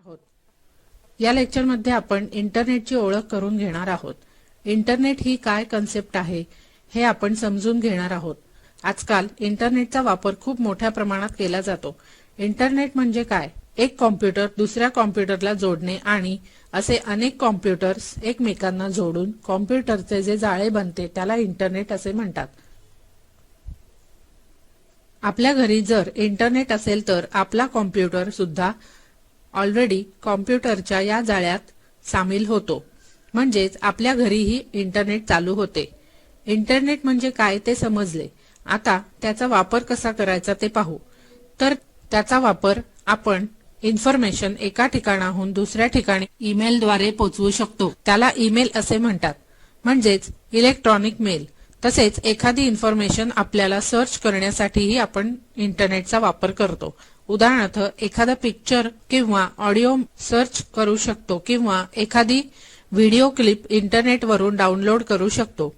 आहोत। या लेक्चरमध्ये आपण इंटरनेटची ओळख करून घेणार आहोत। इंटरनेट ही काय कन्सेप्ट आहे हे आपण समजून घेणार आहोत। आजकाल इंटरनेटचा वापर खूप मोठ्या प्रमाणात केला जातो। इंटरनेट म्हणजे काय? एक कॉम्प्युटर दुसऱ्या कॉम्प्युटरला जोडणे आणि असे अनेक कॉम्प्युटर्स एकमेकांना जोडून कॉम्प्युटरचे जे जाळे बनते त्याला इंटरनेट असे म्हणतात। आपल्या घरी जर इंटरनेट असेल तर आपला कॉम्प्युटर सुद्धा ऑलरेडी कॉम्प्युटरच्या या जाळ्यात सामील होतो, म्हणजेच आपल्या घरीही इंटरनेट चालू होते। इंटरनेट म्हणजे काय ते समजले। आता त्याचा वापर कसा करायचा ते पाहू। तर त्याचा वापर आपण इन्फॉर्मेशन एका ठिकाणाहून दुसऱ्या ठिकाणी ईमेलद्वारे पोहोचवू शकतो। त्याला ईमेल असे म्हणतात, म्हणजेच इलेक्ट्रॉनिक मेल। तसेच एखादी इन्फॉर्मेशन आपल्याला सर्च करण्यासाठीही आपण इंटरनेटचा वापर करतो। उदाहरणार्थ एखादा पिक्चर किंवा ऑडिओ सर्च करू शकतो किंवा एखादी व्हिडिओ क्लिप इंटरनेटवरून डाउनलोड करू शकतो।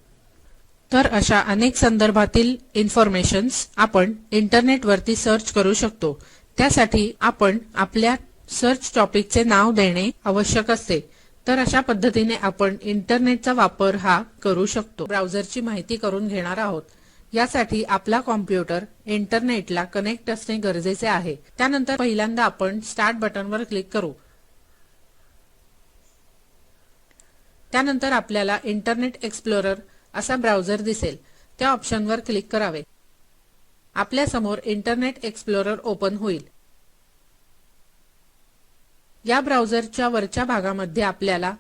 तर अशा अनेक संदर्भातील इन्फॉर्मेशन्स आपण इंटरनेटवरती सर्च करू शकतो। त्यासाठी आपण आपल्या सर्च टॉपिकचे नाव देणे आवश्यक असते। तर अशा पद्धतीने आपण इंटरनेटचा वापर हा करू शकतो। ब्राउझरची माहिती करून घेणार आहोत। यासाठी आपला कॉम्प्युटर इंटरनेटला कनेक्ट असणे गरजेचे आहे। त्यानंतर पहिल्यांदा आपण स्टार्ट बटनवर क्लिक करू। त्यानंतर आपल्याला इंटरनेट एक्सप्लोरर असा ब्राउझर दिसेल, त्या ऑप्शनवर क्लिक करावे। आपल्या समोर इंटरनेट एक्सप्लोरर ओपन होईल। या ब्राउझरच्या वरच्या भागामध्ये आपल्याला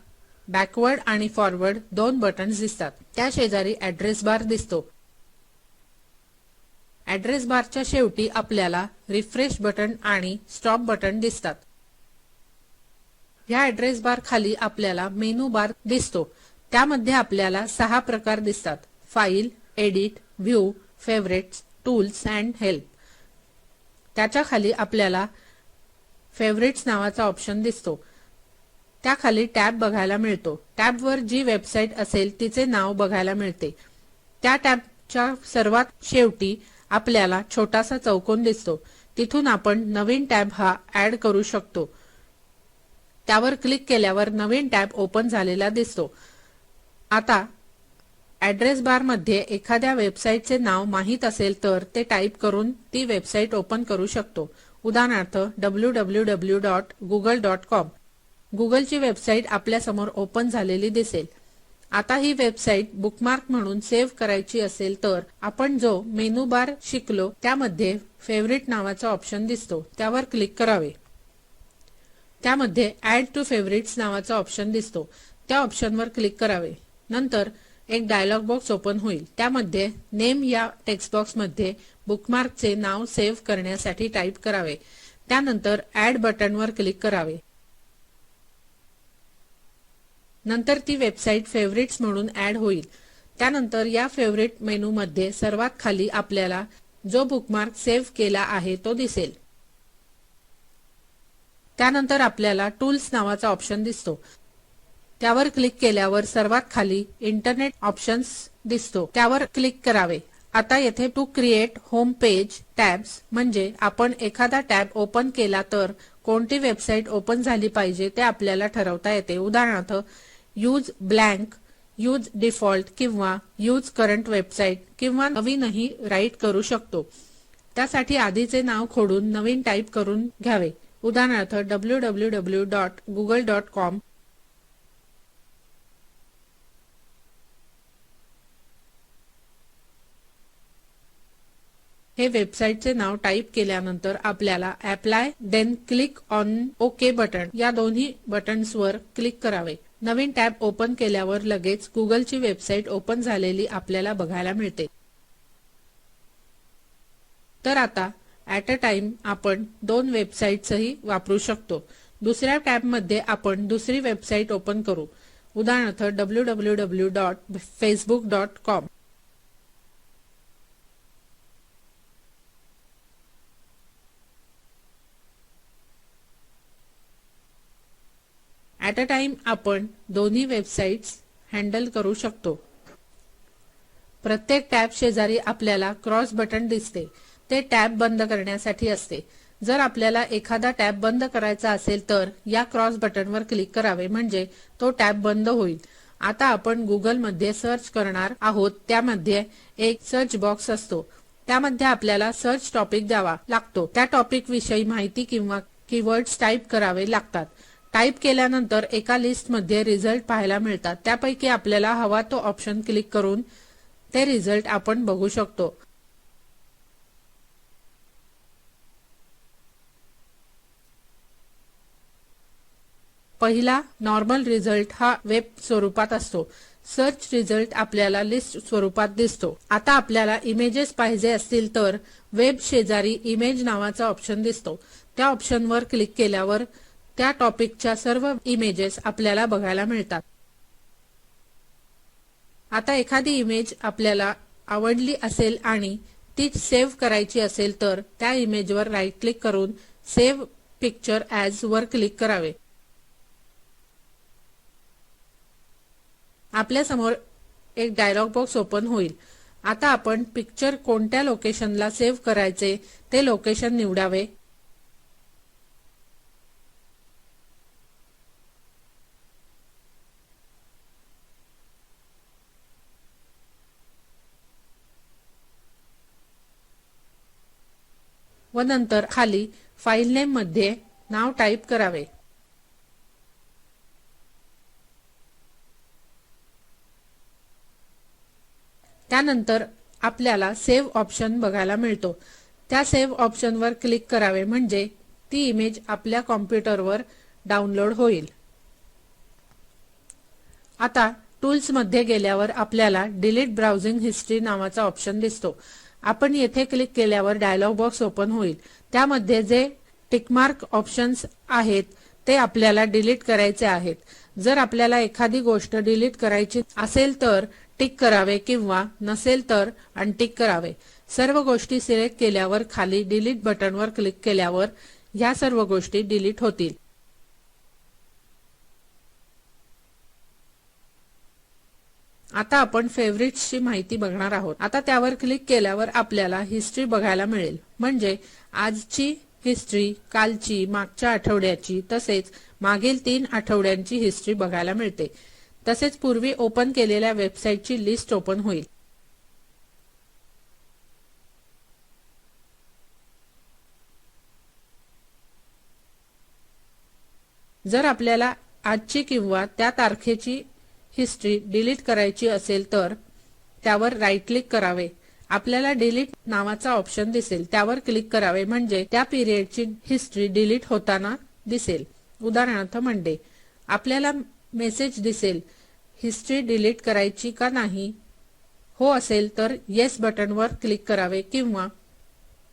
बॅकवर्ड आणि फॉरवर्ड दोन बटन्स दिसतात। त्या शेजारी ॲड्रेस बार दिसतो। ॲड्रेस बारच्या शेवटी आपल्याला रिफ्रेश बटन आणि स्टॉप बटन दिसतात। या ॲड्रेस बार खाली आपल्याला मेनू बार दिसतो। त्यामध्ये आपल्याला 6 प्रकार दिसतात: file, edit, view, favourites, tools and help. त्याच्या खाली आपल्याला फेवरेट्स नावाचा ऑप्शन दिसतो। त्याखाली टॅब बघायला मिळतो। टॅबवर जी वेबसाईट असेल तिचे नाव बघायला मिळते। त्या टॅबच्या सर्वात शेवटी आपल्याला छोटासा चौकोन दिसतो। तिथून आपण नवीन टॅब हा ऍड करू शकतो। त्यावर क्लिक केल्यावर नवीन टॅब ओपन झालेला दिसतो। आता ॲड्रेस बार मध्ये एखाद्या वेबसाईटचे नाव माहीत असेल तर ते टाईप करून ती वेबसाईट ओपन करू शकतो। उदाहरणार्थ www.google.com। गुगलची वेबसाईट आपल्या समोर ओपन झालेली दिसेल। आता ही वेबसाईट बुकमार्क म्हणून सेव्ह करायची असेल तर आपण जो मेनू बार शिकलो त्यामध्ये फेवरेट नावाचा ऑप्शन दिसतो, त्यावर क्लिक करावे। त्यामध्ये ऍड टू फेवरेट्स नावाचा ऑप्शन दिसतो, त्या ऑप्शनवर क्लिक करावे। नंतर एक डायलॉग बॉक्स ओपन होईल। त्यामध्ये नेम या टेक्स्ट बॉक्समध्ये बुकमार्कचे नाव सेव्ह करण्यासाठी टाईप करावे। त्यानंतर ऍड बटनवर क्लिक करावे। नंतर ती वेबसाईट फेवरेट्स म्हणून ऍड होईल। त्यानंतर या फेवरेट मेनूमध्ये सर्वात खाली आपल्याला जो बुकमार्क सेव्ह केला आहे तो दिसेल। त्यानंतर आपल्याला टूल्स नावाचा ऑप्शन दिसतो। त्यावर क्लिक केल्यावर सर्वात खाली इंटरनेट ऑप्शन्स दिसतो, त्यावर क्लिक करावे। आता येथे to create home page tabs म्हणजे आपण एखादा टॅब ओपन केला तर कोणती वेबसाईट ओपन झाली पाहिजे ते आपल्याला ठरवता येते। उदाहरणार्थ यूज ब्लँक, यूज डिफॉल्ट किंवा यूज करंट वेबसाईट किंवा नवीनही राईट करू शकतो। त्यासाठी आधीचे नाव खोडून नवीन टाईप करून घ्यावे। उदाहरणार्थ www.google.com। हे वेबसाईटचे नाव टाईप केल्यानंतर आपल्याला apply then click on okay button या दोन्ही बटन्सवर क्लिक करावे। नवीन टॅब ओपन केल्यावर लगेच गुगलची वेबसाईट ओपन झालेली आपल्याला बघायला मिळते। तर आता ॲट अ टाइम आपण 2 वेबसाईट्सही वापरू शकतो। दुसऱ्या टॅबमध्ये आपण दुसरी वेबसाईट ओपन करू। उदाहरणार्थ www.facebook.com। ॲट अ टाइम आपण दोन्ही वेबसाईट्स हँडल करू शकतो। प्रत्येक टॅब शेजारी आपल्याला क्रॉस बटन दिसते, ते टॅब बंद करण्यासाठी असते। जर आपल्याला एखादा टॅब बंद करायचा असेल तर या क्रॉस बटनवर क्लिक करावे म्हणजे तो टॅब बंद होईल. आता आपण गुगल मध्ये सर्च करणार आहोत. त्यामध्ये एक सर्च बॉक्स असतो. त्यामध्ये आपल्याला सर्च टॉपिक द्यावा लागतो. त्या टॉपिक विषयी माहिती किंवा कीवर्ड्स टाईप करावे लागतात. टाईप केल्यानंतर एका लिस्टमध्ये रिझल्ट पाहायला मिळतात. त्यापैकी आपल्याला हवा तो ऑप्शन क्लिक करून ते रिझल्ट आपण बघू शकतो. पहिला नॉर्मल रिझल्ट हा वेब स्वरूपात असतो. सर्च रिझल्ट आपल्याला लिस्ट स्वरूपात दिसतो. आता आपल्याला इमेजेस पाहिजे असतील तर वेब शेजारी इमेज नावाचा ऑप्शन दिसतो. त्या ऑप्शनवर क्लिक केल्यावर त्या टॉपिकच्या सर्व इमेजेस आपल्याला बघायला मिळतात. आता एखादी इमेज आपल्याला आवडली असेल आणि ती सेव्ह करायची असेल तर त्या इमेजवर राईट क्लिक करून सेव्ह पिक्चर ॲज वर क्लिक करावे. आपल्या समोर एक डायलॉग बॉक्स ओपन होईल. आता आपण पिक्चर कोणत्या लोकेशनला सेव्ह करायचे ते लोकेशन निवडावे. व नंतर खाली फाईल नेम मध्ये नाव टाईप करावे. त्यानंतर आपल्याला सेव्ह ऑप्शन बघायला मिळतो. त्या सेव्ह ऑप्शनवर क्लिक करावे म्हणजे ती इमेज आपल्या कॉम्प्युटरवर डाउनलोड होईल. आता टूल्स मध्ये गेल्यावर आपल्याला डिलीट ब्राउझिंग हिस्ट्री नावाचा ऑप्शन दिसतो. आपण येथे क्लिक केल्यावर डायलॉग बॉक्स ओपन होईल. त्यामध्ये जे टिकमार्क ऑप्शन्स आहेत ते आपल्याला डिलीट करायचे आहेत. जर आपल्याला एखादी गोष्ट डिलीट करायची असेल तर टिक करावे किंवा नसेल तर अनटिक करावे. सर्व गोष्टी सिलेक्ट केल्यावर खाली डिलीट बटनवर क्लिक केल्यावर ह्या सर्व गोष्टी डिलीट होतील. आता आपण फेवरेट्सची माहिती बघणार आहोत. आता त्यावर क्लिक केल्यावर आपल्याला हिस्ट्री बघायला मिळेल. म्हणजे आजची हिस्ट्री, कालची, मागच्या आठवड्याची तसेच मागील 3 आठवड्यांची हिस्ट्री बघायला मिळते. तसेच पूर्वी ओपन केलेल्या वेबसाईटची लिस्ट ओपन होईल. जर आपल्याला आजची किंवा त्या तारखेची हिस्ट्री डिलीट करायची असेल तर त्यावर राईट क्लिक करावे. आपल्याला डिलीट नावाचा ऑप्शन दिसेल. त्यावर क्लिक करावे म्हणजे त्या पिरियडची हिस्ट्री डिलीट होताना दिसेल. उदाहरणार्थ मंडे. आपल्याला मेसेज दिसेल हिस्ट्री डिलीट करायची का नाही. हो असेल तर येस बटनवर क्लिक करावे किंवा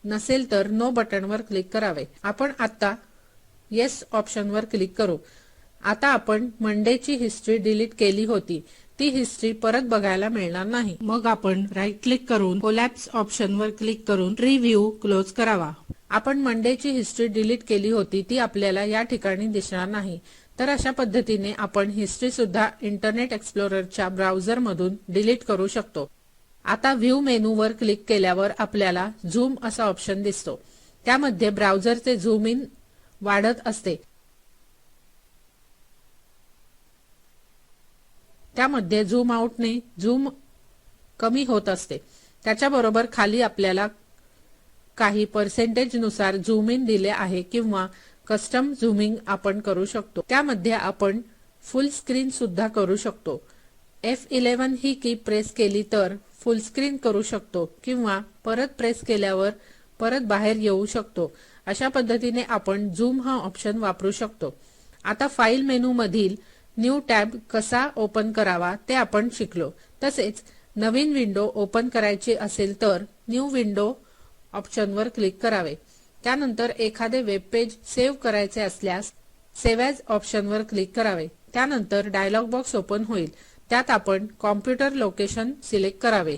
नसेल तर नो बटनवर क्लिक करावे. आपण आता येस ऑप्शनवर क्लिक करू. आता आपण मंडेची हिस्ट्री डिलीट केली होती. ती हिस्ट्री परत बघायला मिळणार नाही. मग आपण राईट क्लिक करून कोलॅप्स ऑप्शनवर क्लिक करून रिव्ह्यू क्लोज करावा. आपण मंडेची हिस्ट्री डिलीट केली होती ती आपल्याला या ठिकाणी दिसणार नाही. तर अशा पद्धतीने आपण हिस्ट्री सुद्धा इंटरनेट एक्सप्लोररच्या ब्राउझर मधून डिलीट करू शकतो. आता व्ह्यू मेनूवर क्लिक केल्यावर आपल्याला झूम असा ऑप्शन दिसतो. त्यामध्ये ब्राउझरचे झूम इन वाढत असते. त्यामध्ये झूम आउटने झूम कमी होत असते. त्याच्याबरोबर खाली आपल्याला काही पर्सेंटेज नुसार झूम इन दिले आहे किंवा कस्टम झूमिंग आपण करू शकतो. त्यामध्ये आपण फुल स्क्रीन सुद्धा करू शकतो. F11 ही की प्रेस केली तर फुल स्क्रीन करू शकतो किंवा परत प्रेस केल्यावर परत बाहेर येऊ शकतो. अशा पद्धतीने आपण झूम हा ऑप्शन वापरू शकतो. आता फाईल मेनू मधील न्यू टॅब कसा ओपन करावा ते आपण शिकलो. तसेच नवीन विंडो ओपन करायची असेल तर न्यू विंडो ऑप्शनवर क्लिक करावे. त्यानंतर एखादे वेब पेज सेव्ह करायचे असल्यास सेव्ह ॲज ऑप्शनवर क्लिक करावे. त्यानंतर डायलॉग बॉक्स ओपन होईल. त्यात आपण कॉम्प्युटर लोकेशन सिलेक्ट करावे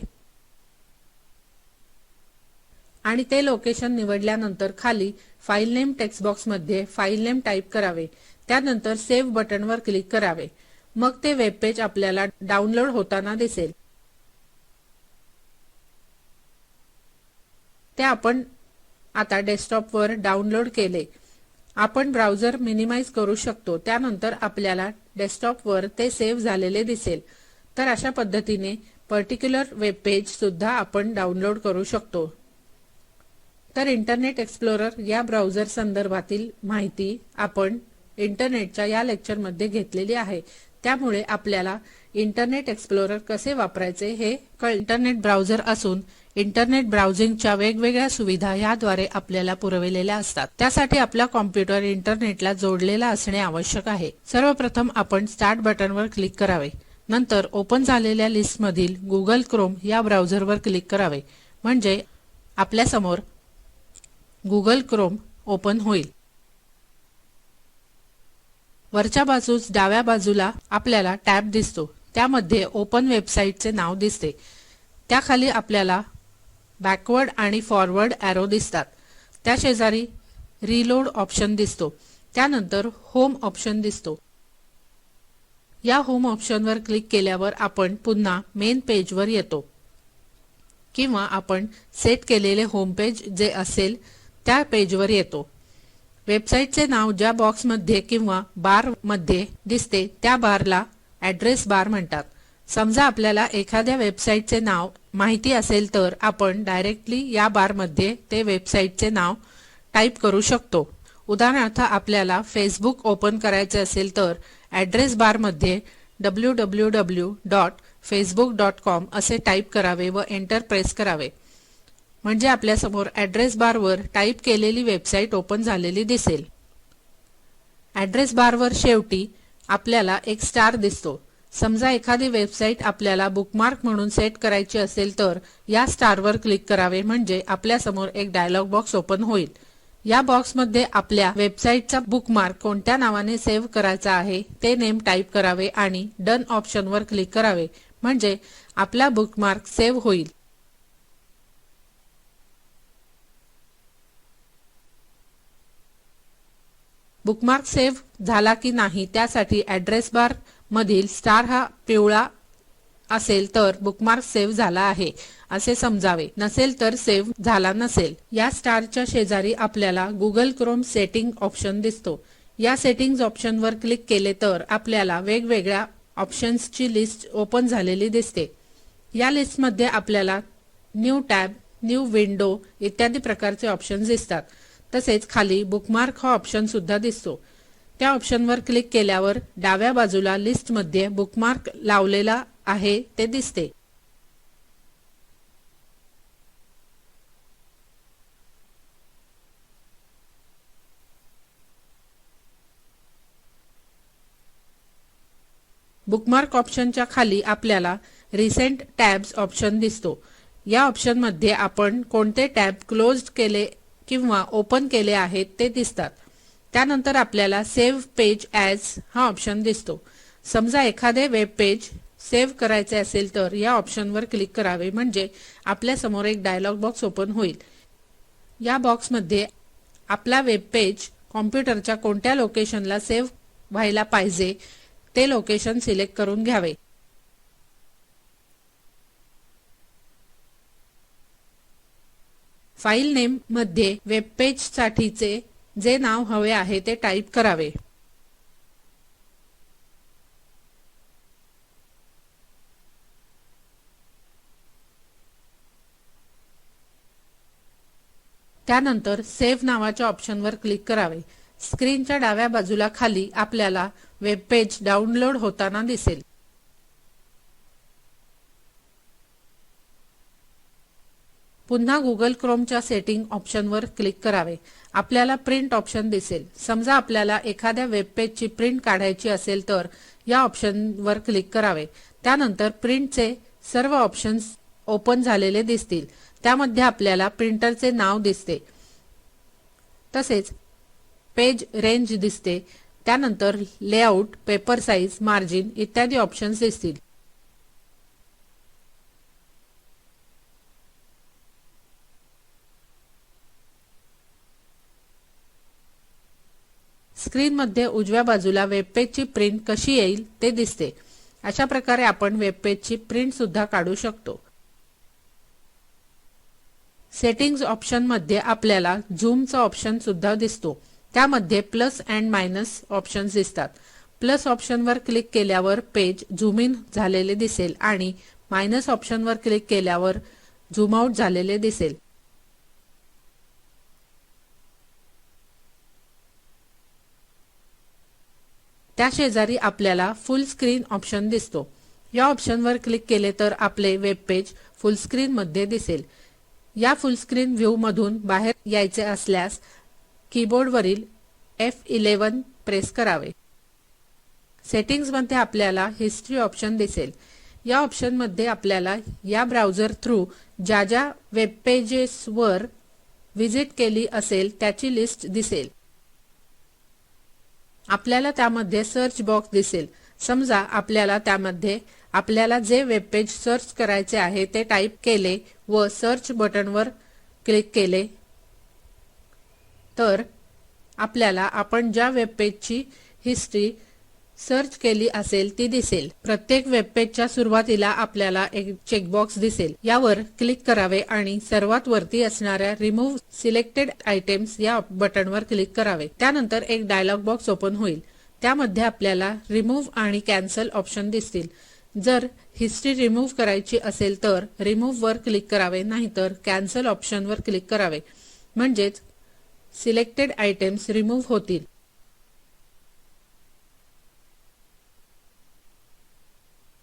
आणि ते लोकेशन निवडल्यानंतर खाली फाईल नेम टेक्स्ट बॉक्स मध्ये फाईल नेम टाईप करावे. त्यानंतर सेव्ह बटनवर क्लिक करावे. मग ते वेब पेज आपल्याला डाउनलोड होताना दिसेल. ते आपण आता डेस्कटॉपवर डाउनलोड केले. आपण ब्राउझर मिनिमाइज करू शकतो. त्यानंतर आपल्याला डेस्कटॉपवर ते सेव्ह झालेले दिसेल. तर अशा पद्धतीने पर्टिक्युलर वेब पेज सुद्धा आपण डाउनलोड करू शकतो. तर इंटरनेट एक्सप्लोरर या ब्राउझर संदर्भातील माहिती आपण इंटरनेटच्या या लेक्चरमध्ये घेतलेली आहे. त्यामुळे आपल्याला इंटरनेट एक्सप्लोरर कसे वापरायचे हे इंटरनेट ब्राउझर असून इंटरनेट ब्राउझिंगच्या वेगवेगळ्या सुविधा याद्वारे आपल्याला पुरविलेल्या असतात. त्यासाठी आपला कॉम्प्युटर इंटरनेटला जोडलेला असणे आवश्यक आहे. सर्वप्रथम आपण स्टार्ट बटनवर क्लिक करावे. नंतर ओपन झालेल्या लिस्टमधील गुगल क्रोम या ब्राउझरवर क्लिक करावे. म्हणजे आपल्या समोर गुगल क्रोम ओपन होईल. वरच्या बाजूस डाव्या बाजूला आपल्याला टॅब दिसतो. त्यामध्ये ओपन वेबसाईटचे नाव दिसते. त्याखाली आपल्याला बॅकवर्ड आणि फॉरवर्ड ॲरो दिसतात. त्या शेजारी रीलोड ऑप्शन दिसतो. त्यानंतर होम ऑप्शन दिसतो. या होम ऑप्शनवर क्लिक केल्यावर आपण पुन्हा मेन पेजवर येतो किंवा आपण सेट केलेले होम पेज जे असेल त्या पेजवर येतो. वेबसाईटचे नाव ज्या बॉक्समध्ये किंवा बारमध्ये दिसते त्या बारला ॲड्रेस बार म्हणतात. समजा आपल्याला एखाद्या वेबसाईटचे नाव माहिती असेल तर आपण डायरेक्टली या बारमध्ये ते वेबसाईटचे नाव टाईप करू शकतो. उदाहरणार्थ आपल्याला फेसबुक ओपन करायचे असेल तर ॲड्रेस बारमध्ये www.facebook.com असे टाईप करावे व एंटर प्रेस करावे. म्हणजे आपल्यासमोर ॲड्रेस बारवर टाईप केलेली वेबसाईट ओपन झालेली दिसेल. ॲड्रेस बारवर शेवटी आपल्याला एक स्टार दिसतो. समजा एखादी वेबसाईट आपल्याला बुकमार्क म्हणून सेट करायची असेल तर या स्टारवर क्लिक करावे. म्हणजे आपल्यासमोर एक डायलॉग बॉक्स ओपन होईल. या बॉक्समध्ये आपल्या वेबसाईटचा बुकमार्क कोणत्या नावाने सेव्ह करायचा आहे ते नेम टाईप करावे आणि डन ऑप्शनवर क्लिक करावे. म्हणजे आपला बुकमार्क सेव्ह होईल. बुकमार्क सेव्ह झाला की नाही त्यासाठी ॲड्रेस बार मधील स्टार हा पिवळा असेल तर बुकमार्क सेव्ह झाला आहे असे समजावे. नसेल तर सेव्ह झाला नसेल. या स्टारच्या शेजारी आपल्याला गुगल क्रोम सेटिंग ऑप्शन दिसतो. या सेटिंग्ज ऑप्शनवर क्लिक केले तर आपल्याला वेगवेगळ्या ऑप्शन्सची लिस्ट ओपन झालेली दिसते. या लिस्टमध्ये आपल्याला न्यू टॅब, न्यू विंडो इत्यादी प्रकारचे ऑप्शन्स दिसतात. तसेच खाली बुकमार्क हा ऑप्शन सुद्धा दिसतो. त्या ऑप्शनवर क्लिक केल्यावर डाव्या बाजूला लिस्टमध्ये बुकमार्क लावलेला आहे ते दिसते. बुकमार्क ऑप्शनच्या खाली आपल्याला रिसेंट टॅब्स ऑप्शन दिसतो. या ऑप्शनमध्ये आपण कोणते टॅब क्लोज केले किंवा ओपन केले आहेत ते दिसतात. त्यानंतर आपल्याला सेव्ह पेज ॲज हा ऑप्शन दिसतो. समजा एखादे वेब पेज सेव्ह करायचे असेल तर या ऑप्शनवर क्लिक करावे. म्हणजे आपल्यासमोर एक डायलॉग बॉक्स ओपन होईल. या बॉक्समध्ये आपला वेब पेज कॉम्प्युटरच्या कोणत्या लोकेशनला सेव्ह व्हायला पाहिजे ते लोकेशन सिलेक्ट करून घ्यावे. फाईल नेम मध्ये वेब पेज साठीचे जे नाव हवे आहे ते टाईप करावे. त्यानंतर सेव्ह नावाच्या ऑप्शनवर क्लिक करावे. स्क्रीनच्या डाव्या बाजूला खाली आपल्याला वेब पेज डाउनलोड होताना दिसेल. पुन्हा गुगल क्रोमच्या सेटिंग ऑप्शनवर क्लिक करावे. आपल्याला प्रिंट ऑप्शन दिसेल. समजा आपल्याला एखाद्या वेब पेजची प्रिंट काढायची असेल तर या ऑप्शनवर क्लिक करावे. त्यानंतर प्रिंटचे सर्व ऑप्शन्स ओपन झालेले दिसतील. त्यामध्ये आपल्याला प्रिंटरचे नाव दिसते. तसेच पेज रेंज दिसते. त्यानंतर लेआउट, पेपर साइज, मार्जिन इत्यादी ऑप्शन्स दिसतील. स्क्रीनमध्ये उजव्या बाजूला वेबपेजची प्रिंट कशी येईल ते दिसते. अशा प्रकारे आपण वेबपेजची प्रिंट सुद्धा काढू शकतो. सेटिंग्ज ऑप्शन मध्ये आपल्याला झूमचा ऑप्शन सुद्धा दिसतो. त्यामध्ये प्लस अँड मायनस ऑप्शन्स दिसतात. प्लस ऑप्शनवर क्लिक केल्यावर पेज झूम इन झालेले दिसेल आणि मायनस ऑप्शनवर क्लिक केल्यावर झूम आउट झालेले दिसेल. त्या शेजारी आपल्याला फुल स्क्रीन ऑप्शन दिसतो. या ऑप्शनवर क्लिक केले तर आपले वेब पेज फुल स्क्रीन मध्ये दिसेल. या फुल स्क्रीन व्ह्यू मधून बाहेर यायचे असल्यास कीबोर्डवरील F11 प्रेस करावे. सेटिंग्ज मध्ये आपल्याला हिस्ट्री ऑप्शन दिसेल. या ऑप्शन मध्ये आपल्याला या ब्राउझर थ्रू ज्या ज्या वेब पेजेसवर व्हिजिट केली असेल त्याची लिस्ट दिसेल. आपल्याला त्यामध्ये सर्च बॉक्स दिसेल. समजा आपल्याला त्यामध्ये आपल्याला जे वेब पेज सर्च करायचे आहे ते टाईप केले व सर्च बटनवर क्लिक केले तर आपल्याला आपण ज्या वेब पेजची हिस्ट्री सर्च केली असेल ती दिसेल. प्रत्येक वेब पेजच्या सुरुवातीला आपल्याला एक चेकबॉक्स दिसेल. यावर क्लिक करावे आणि सर्वात वरती असणाऱ्या रिमूव्ह सिलेक्टेड आयटेम्स या बटनवर क्लिक करावे. त्यानंतर एक डायलॉग बॉक्स ओपन होईल. त्यामध्ये आपल्याला रिमूव्ह आणि कॅन्सल ऑप्शन दिसतील. जर हिस्ट्री रिमूव्ह करायची असेल तर रिमूव्ह वर क्लिक करावे, नाहीतर कॅन्सल ऑप्शनवर क्लिक करावे. म्हणजेच सिलेक्टेड आयटेम्स रिमूव्ह होतील.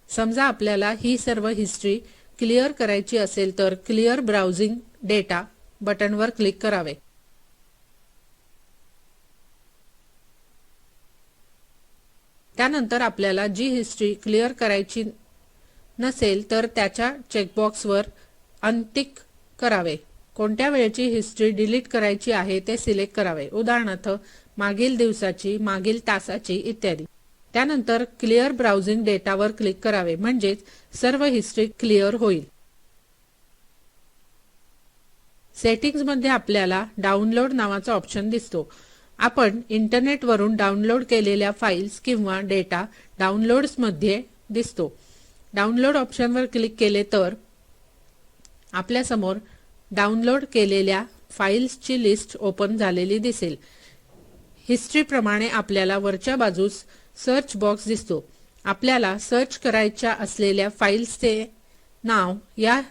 समजा आपल्याला ही सर्व हिस्ट्री क्लिअर करायची असेल तर क्लिअर ब्राउझिंग डेटा बटनवर क्लिक करावे. त्यानंतर आपल्याला जी हिस्ट्री क्लिअर करायची नसेल तर त्याच्या चेकबॉक्सवर अनटिक करावे. कोणत्या वेळेची हिस्ट्री डिलीट करायची आहे ते सिलेक्ट करावे. उदाहरणार्थ मागील दिवसाची, मागील तासाची इत्यादी. त्यानंतर क्लिअर ब्राउझिंग डेटावर क्लिक करावे. म्हणजेच सर्व हिस्ट्री क्लिअर होईल. सेटिंग्ज मध्ये आपल्याला डाउनलोड नावाचा ऑप्शन दिसतो. आपण इंटरनेटवरून डाउनलोड केलेल्या फाइल्स किंवा डेटा डाउनलोड्स मध्ये दिसतो. डाउनलोड ऑप्शनवर क्लिक केले तर आपल्या समोर डाउनलोड केलेल्या फाइल्सची लिस्ट ओपन झालेली दिसेल. हिस्ट्री प्रमाणे आपल्याला वरच्या बाजूस सर्च बॉक्स दिसतो. आपल्याला सर्च करायच्या असलेल्या फाइल्सचे नाव या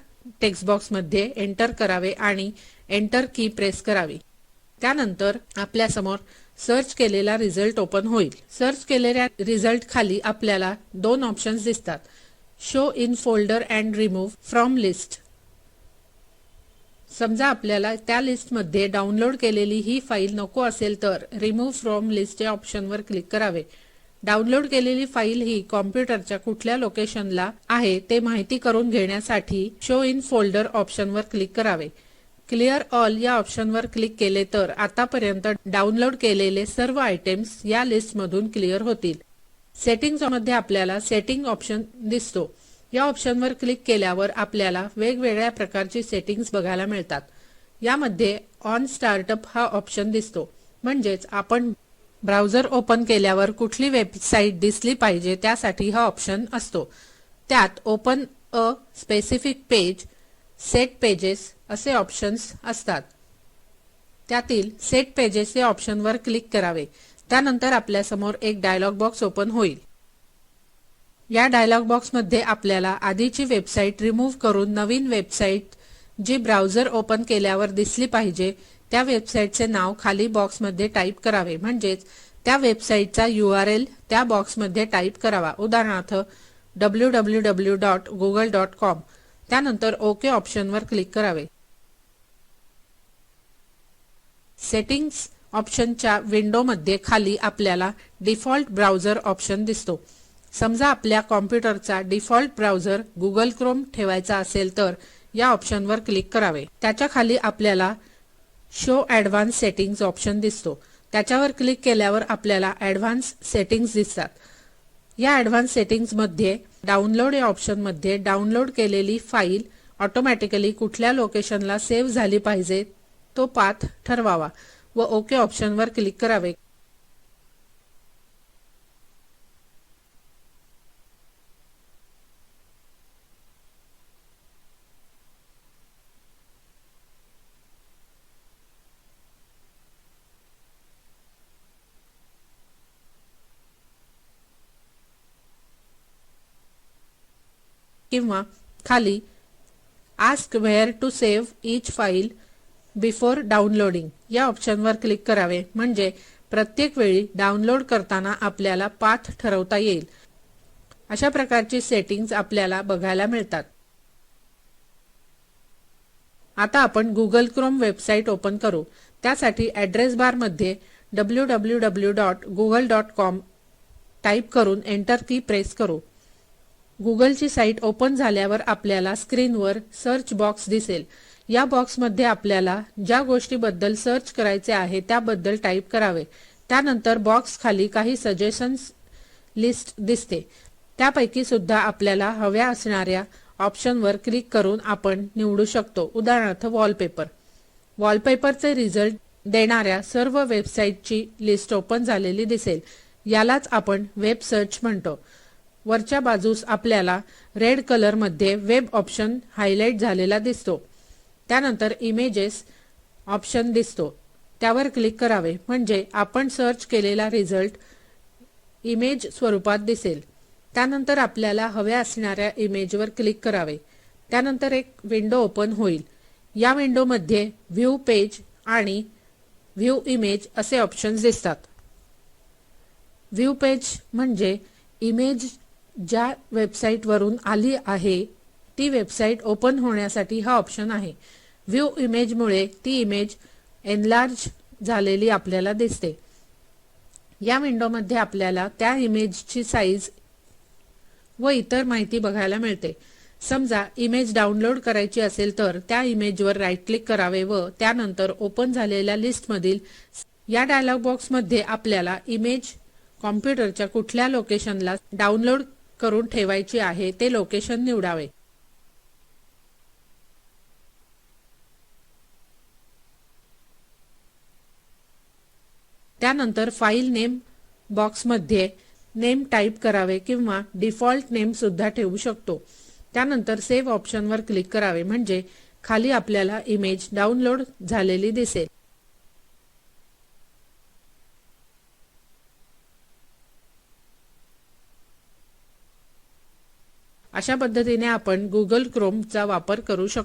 टेक्स्ट बॉक्स मध्ये एंटर करावे आणि एंटर की प्रेस करावी. त्यानंतर आपल्या समोर सर्च केलेला रिझल्ट ओपन होईल. सर्च केलेल्या रिझल्ट खाली आपल्याला दोन ऑप्शन्स दिसतात. Show in folder and remove from list. समजा आपल्याला त्या लिस्टमध्ये डाउनलोड केलेली ही फाईल नको असेल तर रिमूव्ह फ्रॉम लिस्ट या ऑप्शनवर क्लिक करावे. डाउनलोड केलेली फाईल ही कॉम्प्युटरच्या कुठल्या लोकेशनला आहे ते माहिती करून घेण्यासाठी शो इन फोल्डर ऑप्शनवर क्लिक करावे. क्लिअर ऑल या ऑप्शनवर क्लिक केले तर आतापर्यंत डाउनलोड केलेले सर्व आयटेम्स या लिस्टमधून क्लिअर होतील. सेटिंग्ज मध्ये आपल्याला सेटिंग ऑप्शन दिसतो. या ऑप्शनवर क्लिक केल्यावर आपल्याला वेगवेगळ्या प्रकारची सेटिंग्ज बघायला मिळतात. यामध्ये ऑन स्टार्टअप हा ऑप्शन दिसतो. म्हणजेच आपण ब्राउझर ओपन केल्यावर कुठली वेबसाईट दिसली पाहिजे त्यासाठी हा ऑप्शन असतो. त्यात open a specific page, set pages असे ऑप्शन्स असतात. त्यातील सेट पेजेस या ऑप्शनवर क्लिक करावे. त्यानंतर आपल्या समोर एक डायलॉग बॉक्स ओपन होईल. या डायलॉग बॉक्समध्ये आपल्याला आधीची वेबसाईट रिमूव्ह करून नवीन वेबसाईट जी ब्राउझर ओपन केल्यावर दिसली पाहिजे त्या वेबसाईटचे नाव खाली बॉक्समध्ये टाईप करावे. म्हणजेच त्या वेबसाईटचा URL त्या बॉक्समध्ये टाईप करावा. उदाहरणार्थ www.google.com. त्यानंतर ओके ऑप्शनवर क्लिक करावे. सेटिंग्ज ऑप्शनच्या विंडोमध्ये खाली आपल्याला डिफॉल्ट ब्राउझर ऑप्शन दिसतो. समजा आपल्या कॉम्प्युटरचा डिफॉल्ट ब्राउझर गुगल क्रोम ठेवायचा असेल तर या ऑप्शनवर क्लिक करावे. त्याच्या खाली आपल्याला शो ॲडव्हान्स सेटिंग्ज ऑप्शन दिसतो. त्याच्यावर क्लिक केल्यावर आपल्याला ॲडव्हान्स सेटिंग्ज दिसतात. या ॲडव्हान्स सेटिंग्ज मध्ये डाउनलोड या ऑप्शन मध्ये डाउनलोड केलेली फाईल ऑटोमॅटिकली कुठल्या लोकेशनला सेव्ह झाली पाहिजे तो पाथ ठरवावा व ओके ऑप्शनवर क्लिक करावे. किंवा खाली ask where to save each file before downloading या ऑप्शनवर क्लिक करावे, म्हणजे प्रत्येक वेळी डाउनलोड करताना आपल्याला पाथ ठरवता येईल. अशा प्रकारची सेटिंग्ज आपल्याला बघायला मिळतात. आता आपण गुगल क्रोम वेबसाईट ओपन करू. त्यासाठी ॲड्रेस बारमध्ये www.google.com टाईप करून एंटर की प्रेस करू. गुगलची साईट ओपन झाल्यावर आपल्याला स्क्रीनवर सर्च बॉक्स दिसेल. या बॉक्समध्ये आपल्याला ज्या गोष्टीबद्दल सर्च करायचे आहे त्याबद्दल टाईप करावे. त्यानंतर बॉक्स खाली काही सजेशन्स लिस्ट दिसते. त्यापैकी सुद्धा आपल्याला हव्या असणाऱ्या ऑप्शनवर क्लिक करून आपण निवडू शकतो. उदाहरणार्थ वॉलपेपर. वॉलपेपरचे रिझल्ट देणाऱ्या सर्व वेबसाईटची लिस्ट ओपन झालेली दिसेल. यालाच आपण वेब सर्च म्हणतो. वरच्या बाजूस आपल्याला रेड कलरमध्ये वेब ऑप्शन हायलाइट झालेला दिसतो. त्यानंतर इमेजेस ऑप्शन दिसतो. त्यावर क्लिक करावे, म्हणजे आपण सर्च केलेला रिझल्ट इमेज स्वरूपात दिसेल. त्यानंतर आपल्याला हव्या असणाऱ्या इमेजवर क्लिक करावे. त्यानंतर एक विंडो ओपन होईल. या विंडोमध्ये व्ह्यू पेज आणि व्ह्यू इमेज असे ऑप्शन्स दिसतात. व्ह्यू पेज म्हणजे इमेज ज्या वेबसाईटवरून आली आहे ती वेबसाईट ओपन होण्यासाठी हा ऑप्शन आहे. व्ह्यू इमेजमुळे ती इमेज एनलार्ज झालेली आपल्याला दिसते. या विंडोमध्ये आपल्याला त्या इमेजची साईज व इतर माहिती बघायला मिळते. समजा इमेज डाउनलोड करायची असेल तर त्या इमेजवर राईट क्लिक करावे व त्यानंतर ओपन झालेल्या लिस्टमधील या डायलॉग बॉक्समध्ये आपल्याला इमेज कॉम्प्युटरच्या कुठल्या लोकेशनला डाउनलोड करून ठेवायची आहे ते लोकेशन निवडावे. त्यानंतर फाईल नेम बॉक्समध्ये नेम टाईप करावे किंवा डिफॉल्ट नेम सुद्धा ठेवू शकतो. त्यानंतर सेव्ह ऑप्शनवर क्लिक करावे, म्हणजे खाली आपल्याला इमेज डाउनलोड झालेली दिसेल. अशा पद्धतीने आपण गुगल क्रोमचा वापर करू शकतो.